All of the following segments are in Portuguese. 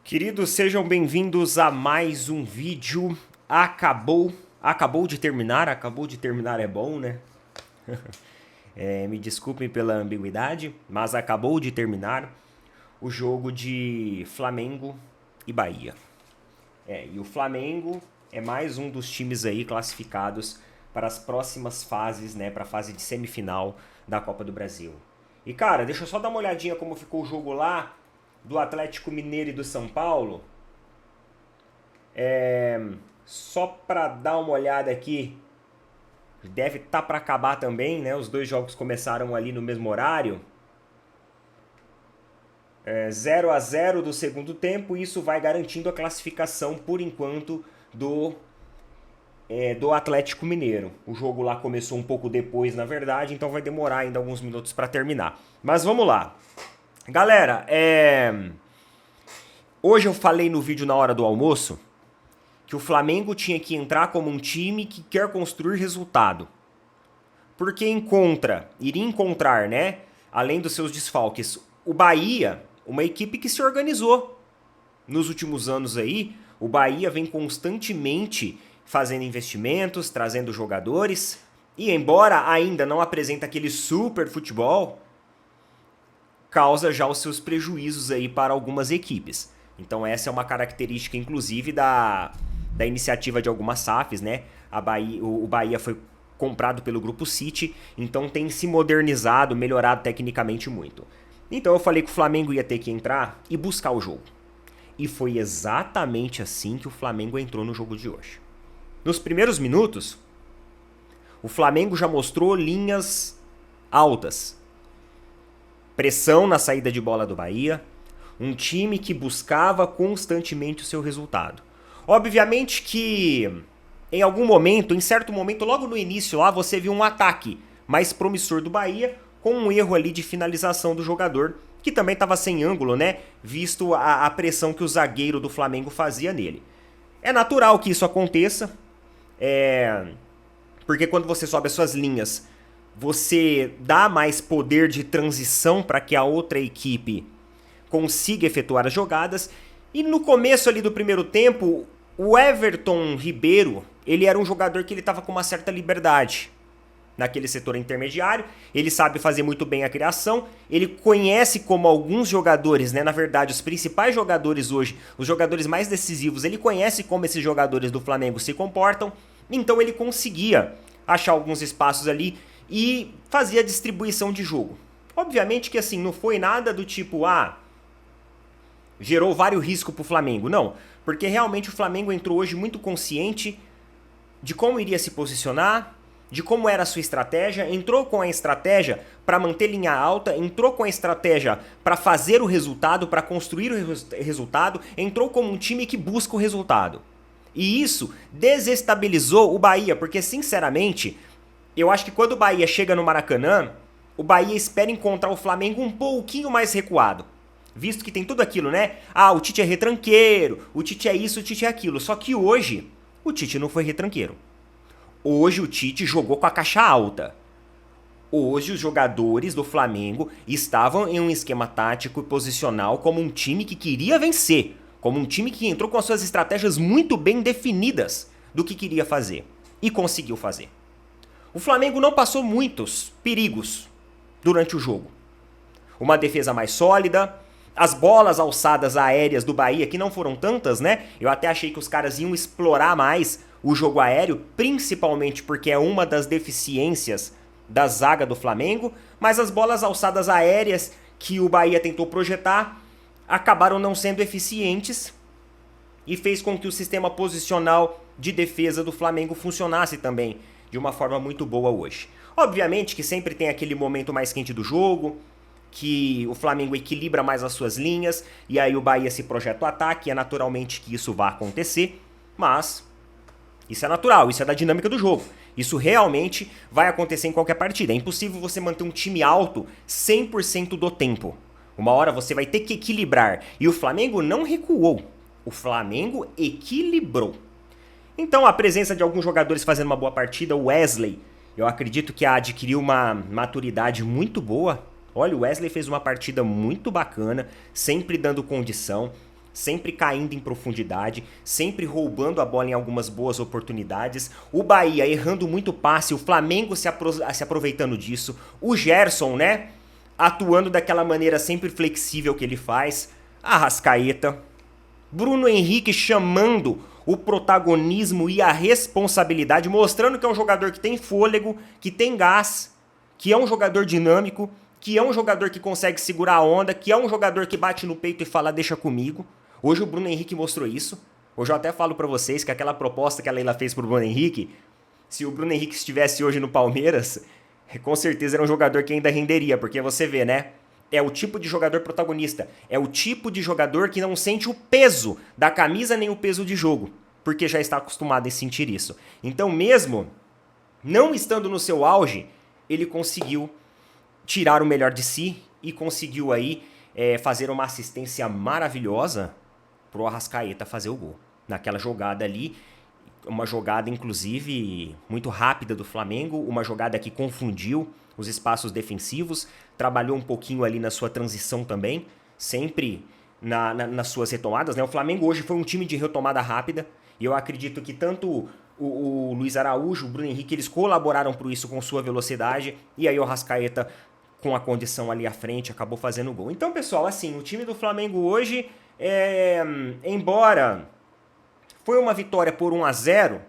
Queridos, sejam bem-vindos a mais um vídeo. Acabou de terminar é bom, né? Me desculpem pela ambiguidade, mas acabou de terminar o jogo de Flamengo e Bahia. E o Flamengo é mais um dos times aí classificados para as próximas fases, né? Para a fase de semifinal da Copa do Brasil. E cara, deixa eu só dar uma olhadinha como ficou o jogo lá do Atlético Mineiro e do São Paulo. Só para dar uma olhada aqui, deve estar para acabar também, né? Os dois jogos começaram ali no mesmo horário. 0-0 do segundo tempo, isso vai garantindo a classificação por enquanto do Atlético Mineiro. O jogo lá começou um pouco depois, na verdade, então vai demorar ainda alguns minutos para terminar. Mas vamos lá. Galera, hoje eu falei no vídeo na hora do almoço que o Flamengo tinha que entrar como um time que quer construir resultado. Porque iria encontrar, né, além dos seus desfalques, o Bahia, uma equipe que se organizou. Nos últimos anos aí, o Bahia vem constantemente fazendo investimentos, trazendo jogadores, e embora ainda não apresente aquele super futebol, causa já os seus prejuízos aí para algumas equipes. Então essa é uma característica, inclusive, da iniciativa de algumas SAFs, né? O Bahia foi comprado pelo Grupo City, então tem se modernizado, melhorado tecnicamente muito. Então eu falei que o Flamengo ia ter que entrar e buscar o jogo. E foi exatamente assim que o Flamengo entrou no jogo de hoje. Nos primeiros minutos, o Flamengo já mostrou linhas altas. Pressão na saída de bola do Bahia, um time que buscava constantemente o seu resultado. Obviamente que em certo momento, logo no início lá, você viu um ataque mais promissor do Bahia, com um erro ali de finalização do jogador, que também estava sem ângulo, né? Visto a pressão que o zagueiro do Flamengo fazia nele. É natural que isso aconteça, porque quando você sobe as suas linhas, você dá mais poder de transição para que a outra equipe consiga efetuar as jogadas. E no começo ali do primeiro tempo, o Everton Ribeiro, ele era um jogador que ele estava com uma certa liberdade naquele setor intermediário. Ele sabe fazer muito bem a criação. Ele conhece como alguns jogadores, né? Na verdade, os principais jogadores hoje, os jogadores mais decisivos, ele conhece como esses jogadores do Flamengo se comportam. Então ele conseguia achar alguns espaços ali e fazia a distribuição de jogo. Obviamente que assim, não foi nada do tipo, gerou vários riscos pro Flamengo. Não, porque realmente o Flamengo entrou hoje muito consciente de como iria se posicionar, de como era a sua estratégia, entrou com a estratégia para manter linha alta, entrou com a estratégia para fazer o resultado, para construir o resultado, entrou como um time que busca o resultado. E isso desestabilizou o Bahia, porque sinceramente, eu acho que quando o Bahia chega no Maracanã, o Bahia espera encontrar o Flamengo um pouquinho mais recuado. Visto que tem tudo aquilo, né? O Tite é retranqueiro, o Tite é isso, o Tite é aquilo. Só que hoje, o Tite não foi retranqueiro. Hoje o Tite jogou com a caixa alta. Hoje os jogadores do Flamengo estavam em um esquema tático e posicional como um time que queria vencer. Como um time que entrou com as suas estratégias muito bem definidas do que queria fazer. E conseguiu fazer. O Flamengo não passou muitos perigos durante o jogo. Uma defesa mais sólida, as bolas alçadas aéreas do Bahia, que não foram tantas, né? Eu até achei que os caras iam explorar mais o jogo aéreo, principalmente porque é uma das deficiências da zaga do Flamengo, mas as bolas alçadas aéreas que o Bahia tentou projetar acabaram não sendo eficientes e fez com que o sistema posicional de defesa do Flamengo funcionasse também de uma forma muito boa hoje. Obviamente que sempre tem aquele momento mais quente do jogo, que o Flamengo equilibra mais as suas linhas, e aí o Bahia se projeta o ataque, é naturalmente que isso vai acontecer, mas isso é natural, isso é da dinâmica do jogo. Isso realmente vai acontecer em qualquer partida. É impossível você manter um time alto 100% do tempo. Uma hora você vai ter que equilibrar, e o Flamengo não recuou, o Flamengo equilibrou. Então a presença de alguns jogadores fazendo uma boa partida, o Wesley, eu acredito que adquiriu uma maturidade muito boa. Olha, o Wesley fez uma partida muito bacana, sempre dando condição. sempre caindo em profundidade, sempre roubando a bola em algumas boas oportunidades. O Bahia errando muito passe, o Flamengo se aproveitando disso. O Gerson, né, atuando daquela maneira sempre flexível que ele faz. Arrascaeta. Bruno Henrique chamando o protagonismo e a responsabilidade, mostrando que é um jogador que tem fôlego, que tem gás, que é um jogador dinâmico, que é um jogador que consegue segurar a onda, que é um jogador que bate no peito e fala, deixa comigo. Hoje o Bruno Henrique mostrou isso. Hoje eu até falo pra vocês que aquela proposta que a Leila fez pro Bruno Henrique, se o Bruno Henrique estivesse hoje no Palmeiras, com certeza era um jogador que ainda renderia, porque você vê, né? É o tipo de jogador protagonista. É o tipo de jogador que não sente o peso da camisa nem o peso de jogo, porque já está acostumado a sentir isso. Então mesmo não estando no seu auge, ele conseguiu tirar o melhor de si e conseguiu aí fazer uma assistência maravilhosa pro Arrascaeta fazer o gol. Naquela jogada ali, uma jogada inclusive muito rápida do Flamengo, uma jogada que confundiu os espaços defensivos, trabalhou um pouquinho ali na sua transição também, sempre nas suas retomadas, né? O Flamengo hoje foi um time de retomada rápida, e eu acredito que tanto o Luiz Araújo, o Bruno Henrique, eles colaboraram por isso com sua velocidade, e aí o Arrascaeta, com a condição ali à frente, acabou fazendo o gol. Então, pessoal, assim, o time do Flamengo hoje, embora foi uma vitória por 1-0,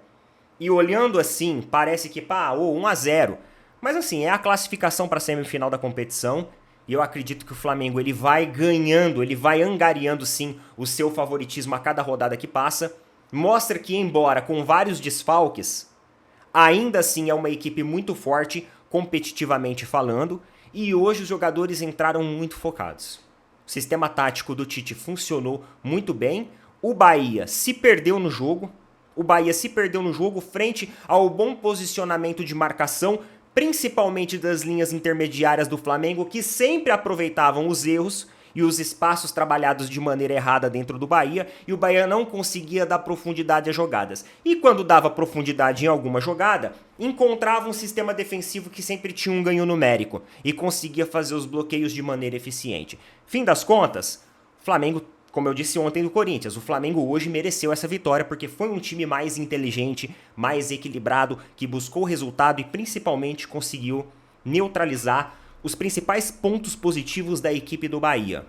e olhando assim, parece que, 1-0, mas assim, é a classificação para a semifinal da competição, e eu acredito que o Flamengo ele vai ganhando, ele vai angariando sim o seu favoritismo a cada rodada que passa. Mostra que, embora com vários desfalques, ainda assim é uma equipe muito forte, competitivamente falando, e hoje os jogadores entraram muito focados. O sistema tático do Tite funcionou muito bem, o Bahia se perdeu no jogo, frente ao bom posicionamento de marcação, principalmente das linhas intermediárias do Flamengo, que sempre aproveitavam os erros e os espaços trabalhados de maneira errada dentro do Bahia, e o Bahia não conseguia dar profundidade às jogadas. E quando dava profundidade em alguma jogada, encontrava um sistema defensivo que sempre tinha um ganho numérico e conseguia fazer os bloqueios de maneira eficiente. Fim das contas, Flamengo, como eu disse ontem do Corinthians, o Flamengo hoje mereceu essa vitória porque foi um time mais inteligente, mais equilibrado, que buscou o resultado e principalmente conseguiu neutralizar os principais pontos positivos da equipe do Bahia,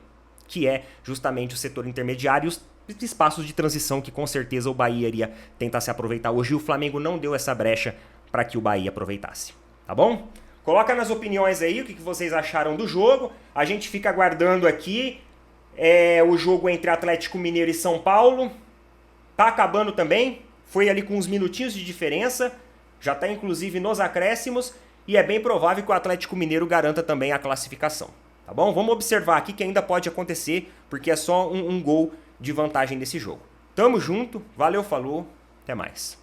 que é justamente o setor intermediário e os espaços de transição que com certeza o Bahia iria tentar se aproveitar hoje, e o Flamengo não deu essa brecha para que o Bahia aproveitasse, tá bom? Coloca nas opiniões aí o que vocês acharam do jogo, a gente fica aguardando aqui o jogo entre Atlético Mineiro e São Paulo, tá acabando também, foi ali com uns minutinhos de diferença, já tá inclusive nos acréscimos, e é bem provável que o Atlético Mineiro garanta também a classificação, tá bom? Vamos observar aqui que ainda pode acontecer, porque é só um gol de vantagem nesse jogo. Tamo junto, valeu, falou, até mais.